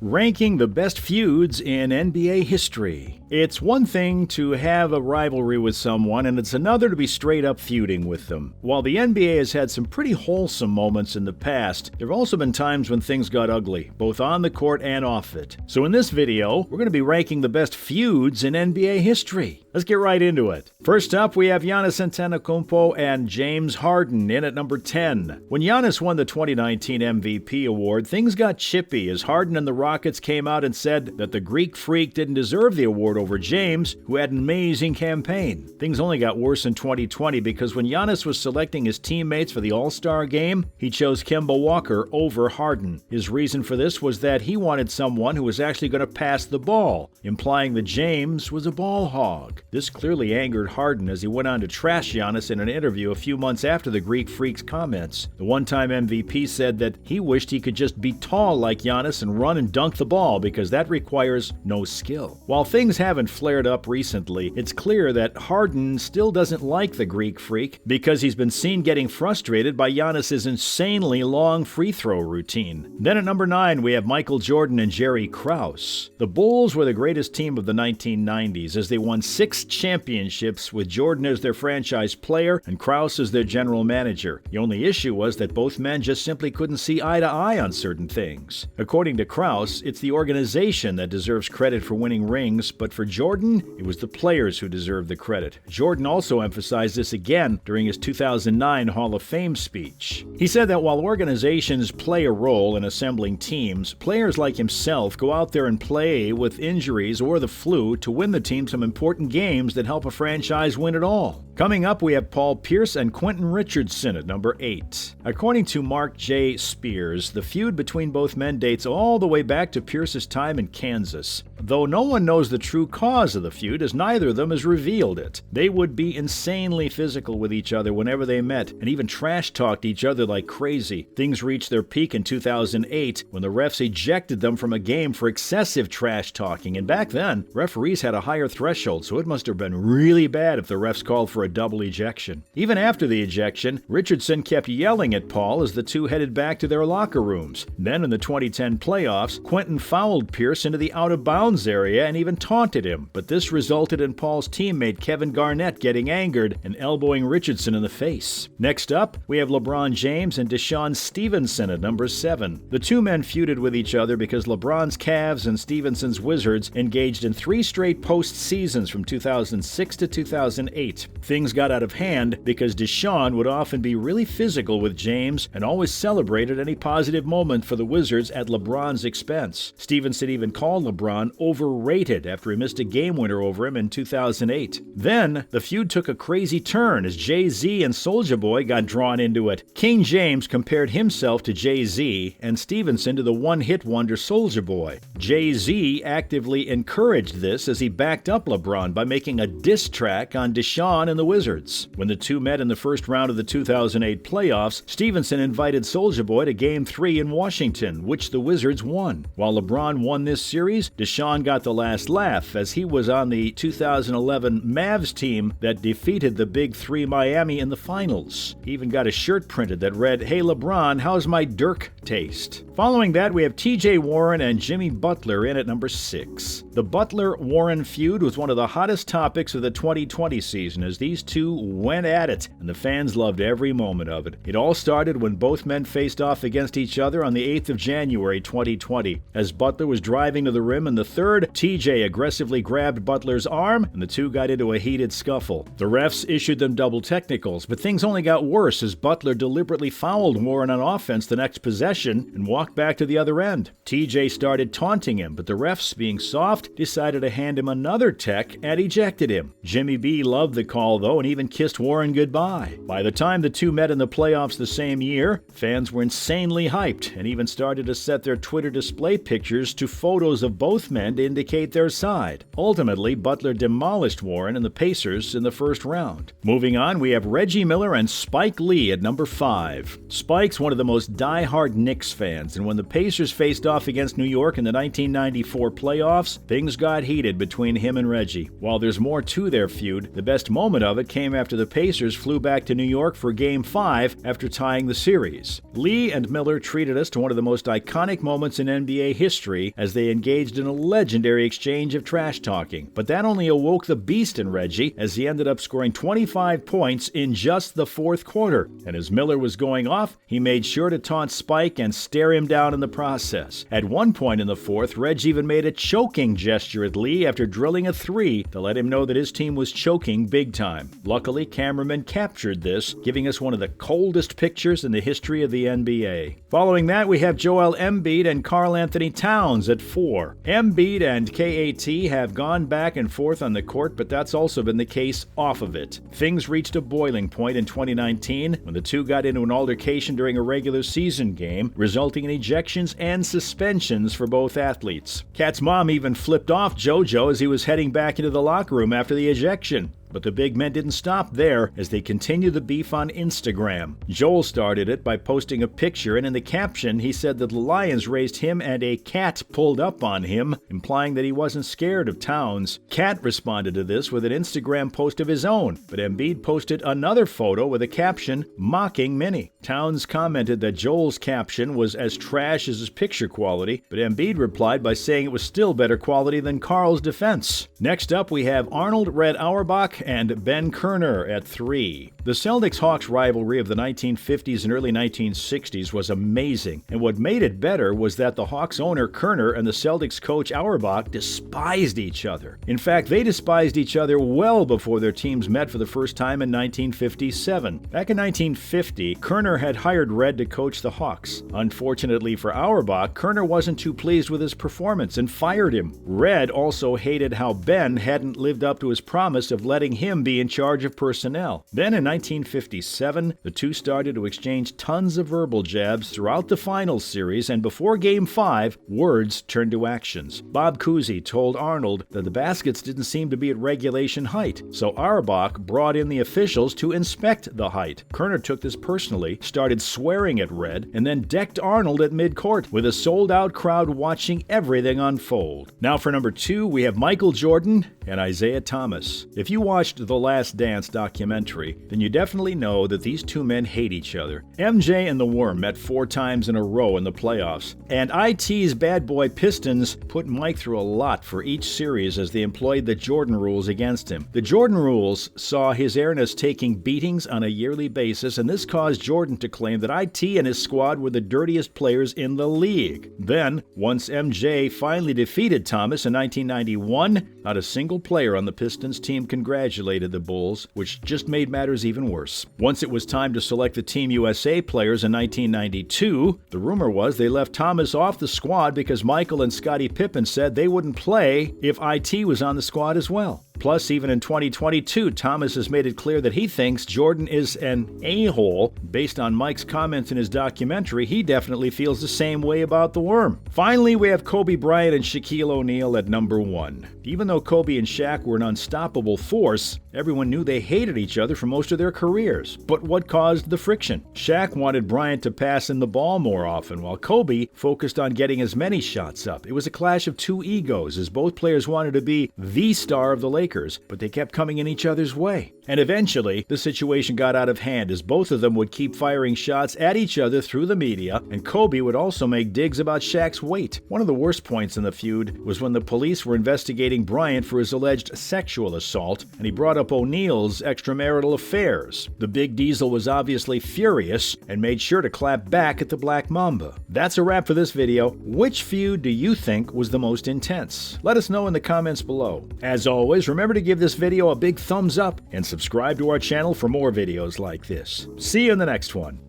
Ranking the best feuds in NBA history. It's one thing to have a rivalry with someone, and it's another to be straight up feuding with them. While the NBA has had some pretty wholesome moments in the past, there have also been times when things got ugly, both on the court and off it. So in this video, we're going to be ranking the best feuds in NBA history. Let's get right into it. First up, we have Giannis Antetokounmpo and James Harden in at number 10. When Giannis won the 2019 MVP award, things got chippy as Harden and the Rockets came out and said that the Greek Freak didn't deserve the award over James, who had an amazing campaign. Things only got worse in 2020 because when Giannis was selecting his teammates for the All-Star game, he chose Kemba Walker over Harden. His reason for this was that he wanted someone who was actually going to pass the ball, implying that James was a ball hog. This clearly angered Harden as he went on to trash Giannis in an interview a few months after the Greek Freak's comments. The one-time MVP said that he wished he could just be tall like Giannis and run and dunk the ball because that requires no skill. While things haven't flared up recently, it's clear that Harden still doesn't like the Greek Freak because he's been seen getting frustrated by Giannis's insanely long free throw routine. Then at number 9, we have Michael Jordan and Jerry Krause. The Bulls were the greatest team of the 1990s as they won 6 championships with Jordan as their franchise player and Krause as their general manager. The only issue was that both men just simply couldn't see eye to eye on certain things. According to Krause, it's the organization that deserves credit for winning rings, but for Jordan, it was the players who deserved the credit. Jordan also emphasized this again during his 2009 Hall of Fame speech. He said that while organizations play a role in assembling teams, players like himself go out there and play with injuries or the flu to win the team some important games that help a franchise win it all. Coming up, we have Paul Pierce and Quentin Richardson at number 8. According to Mark J. Spears, the feud between both men dates all the way back to Pierce's time in Kansas. Though no one knows the true cause of the feud, as neither of them has revealed it. They would be insanely physical with each other whenever they met, and even trash-talked each other like crazy. Things reached their peak in 2008 when the refs ejected them from a game for excessive trash-talking, and back then, referees had a higher threshold, so it must have been really bad if the refs called for a double ejection. Even after the ejection, Richardson kept yelling at Paul as the two headed back to their locker rooms. Then in the 2010 playoffs, Quentin fouled Pierce into the out-of-bounds area and even taunted him, but this resulted in Paul's teammate Kevin Garnett getting angered and elbowing Richardson in the face. Next up, we have LeBron James and Deshaun Stevenson at number 7. The two men feuded with each other because LeBron's Cavs and Stevenson's Wizards engaged in 3 straight postseasons from 2006 to 2008. Things got out of hand because Deshaun would often be really physical with James and always celebrated any positive moment for the Wizards at LeBron's expense. Stevenson even called LeBron overrated after he missed a game winner over him in 2008. Then, the feud took a crazy turn as Jay-Z and Soulja Boy got drawn into it. King James compared himself to Jay-Z and Stevenson to the one-hit wonder Soulja Boy. Jay-Z actively encouraged this as he backed up LeBron by making a diss track on Deshaun and the Wizards. When the two met in the first round of the 2008 playoffs, Stevenson invited Soulja Boy to Game 3 in Washington, which the Wizards won. While LeBron won this series, Deshaun got the last laugh as he was on the 2011 Mavs team that defeated the Big Three Miami in the finals. He even got a shirt printed that read, "Hey LeBron, how's my Dirk taste?" Following that, we have TJ Warren and Jimmy Butler in at number 6. The Butler-Warren feud was one of the hottest topics of the 2020 season as these two went at it, and the fans loved every moment of it. It all started when both men faced off against each other on the 8th of January 2020. As Butler was driving to the rim in the third, TJ aggressively grabbed Butler's arm, and the two got into a heated scuffle. The refs issued them double technicals, but things only got worse as Butler deliberately fouled Warren on offense the next possession and walked back to the other end. TJ started taunting him, but the refs, being soft, decided to hand him another tech and ejected him. Jimmy B loved the call, though, and even kissed Warren goodbye. By the time the two met in the playoffs the same year, fans were insanely hyped and even started to set their Twitter display pictures to photos of both men to indicate their side. Ultimately, Butler demolished Warren and the Pacers in the first round. Moving on, we have Reggie Miller and Spike Lee at number 5. Spike's one of the most die-hard Knicks fans, and when the Pacers faced off against New York in the 1994 playoffs, things got heated between him and Reggie. While there's more to their feud, the best moment of it came after the Pacers flew back to New York for Game 5 after tying the series. Lee and Miller treated us to one of the most iconic moments in NBA history as they engaged in a legendary exchange of trash talking. But that only awoke the beast in Reggie as he ended up scoring 25 points in just the fourth quarter. And as Miller was going off, he made sure to taunt Spike and stare him down in the process. At one point in the fourth, Reg even made a choking gesture at Lee after drilling a 3 to let him know that his team was choking big time. Luckily, cameramen captured this, giving us one of the coldest pictures in the history of the NBA. Following that, we have Joel Embiid and Karl Anthony Towns at 4. Embiid and KAT have gone back and forth on the court, but that's also been the case off of it. Things reached a boiling point in 2019 when the two got into an altercation during a regular season game, resulting in ejections and suspensions for both athletes. Kat's mom even flipped off JoJo as he was heading back into the locker room after the ejection. But the big men didn't stop there as they continued the beef on Instagram. Joel started it by posting a picture, and in the caption he said that the Lions raised him and a cat pulled up on him, implying that he wasn't scared of Towns. Cat responded to this with an Instagram post of his own, but Embiid posted another photo with a caption mocking Minnie. Towns commented that Joel's caption was as trash as his picture quality, but Embiid replied by saying it was still better quality than Karl's defense. Next up, we have Arnold Red Auerbach and Ben Kerner at 3. The Celtics-Hawks rivalry of the 1950s and early 1960s was amazing, and what made it better was that the Hawks owner Kerner and the Celtics coach Auerbach despised each other. In fact, they despised each other well before their teams met for the first time in 1957. Back in 1950, Kerner had hired Red to coach the Hawks. Unfortunately for Auerbach, Kerner wasn't too pleased with his performance and fired him. Red also hated how Ben hadn't lived up to his promise of letting him be in charge of personnel. Then in 1957, the two started to exchange tons of verbal jabs throughout the finals series, and before Game 5, words turned to actions. Bob Cousy told Arnold that the baskets didn't seem to be at regulation height, so Auerbach brought in the officials to inspect the height. Kerner took this personally, started swearing at Red, and then decked Arnold at midcourt, with a sold-out crowd watching everything unfold. Now for number 2, we have Michael Jordan and Isaiah Thomas. If you watched The Last Dance documentary, then you definitely know that these two men hate each other. MJ and the Worm met 4 times in a row in the playoffs, and IT's bad boy Pistons put Mike through a lot for each series as they employed the Jordan rules against him. The Jordan rules saw his airness taking beatings on a yearly basis, and this caused Jordan to claim that IT and his squad were the dirtiest players in the league. Then, once MJ finally defeated Thomas in 1991, not a single player on the Pistons team congratulated the Bulls, which just made matters even worse. Once it was time to select the Team USA players in 1992, the rumor was they left Thomas off the squad because Michael and Scottie Pippen said they wouldn't play if IT was on the squad as well. Plus, even in 2022, Thomas has made it clear that he thinks Jordan is an a-hole. Based on Mike's comments in his documentary, he definitely feels the same way about the Worm. Finally, we have Kobe Bryant and Shaquille O'Neal at number 1. Even though Kobe and Shaq were an unstoppable force, everyone knew they hated each other for most of their careers. But what caused the friction? Shaq wanted Bryant to pass in the ball more often, while Kobe focused on getting as many shots up. It was a clash of two egos, as both players wanted to be the star of the Lakers, but they kept coming in each other's way. And eventually, the situation got out of hand as both of them would keep firing shots at each other through the media, and Kobe would also make digs about Shaq's weight. One of the worst points in the feud was when the police were investigating Bryant for his alleged sexual assault, and he brought up O'Neal's extramarital affairs. The Big Diesel was obviously furious and made sure to clap back at the Black Mamba. That's a wrap for this video. Which feud do you think was the most intense? Let us know in the comments below. As always, remember to give this video a big thumbs up and subscribe to our channel for more videos like this. See you in the next one.